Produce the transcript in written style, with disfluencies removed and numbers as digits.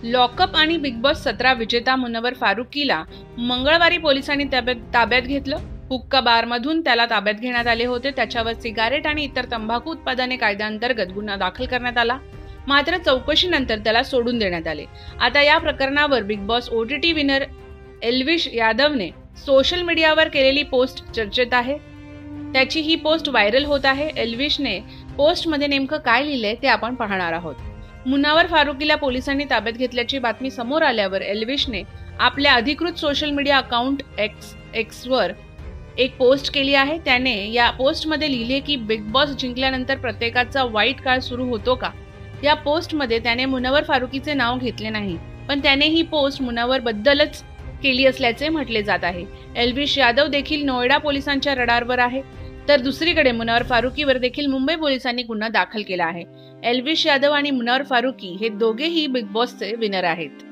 Lock-up आणि big boss 17 विजेता मुनव्वर फारुकीला मंगळवारी पोलिसांनी ताब्यात घेतलं. हुक्का बारमधून त्याला ताब्यात घेण्यात आले होते. त्याच्यावर सिगारेट आणि इतर तंबाखू उत्पादने कायद्याअंतर्गत गुन्हा दाखल करण्यात आला. मात्र चौकशीनंतर त्याला सोडून देण्यात आले. आता या प्रकरणावर Bigg Boss OTT winner Elvish यादवने सोशल मीडियावर केलेली पोस्ट चर्चेत आहे. त्याची ही पोस्ट व्हायरल होत आहे. एल्विशने पोस्टमध्ये नेमकं काय लिहिलंय ते आपण पाहणार आहोत. मुनव्वर फारुकीला पोलिसांनी ताब्यात घेतल्याची बातमी समोर आल्यावर एल्विशने आपल्या अधिकृत सोशल मीडिया अकाउंट एक्सवर एक पोस्ट केली आहे. त्याने या पोस्टमध्ये लिहिले की बिग बॉस जिंकल्यानंतर प्रत्येकाचा वाईट काळ सुरू होतो का? या पोस्टमध्ये त्याने मुनव्वर फारुकीचे नाव घेतले नाही, पण त्याने ही पोस्ट मुनव्वर बद्दलच केली असल्याचे म्हटले जात आहे. एल्विश यादव देखील नोएडा पोलिसांच्या रडारवर आहे, तर दुसरीकडे मुनव्वर फारुकीवर देखील मुंबई पोलिसांनी गुन्हा दाखल केला आहे. एल्विश यादव आणि मुनव्वर फारुकी हे दोघेही बिग बॉसचे विनर आहेत.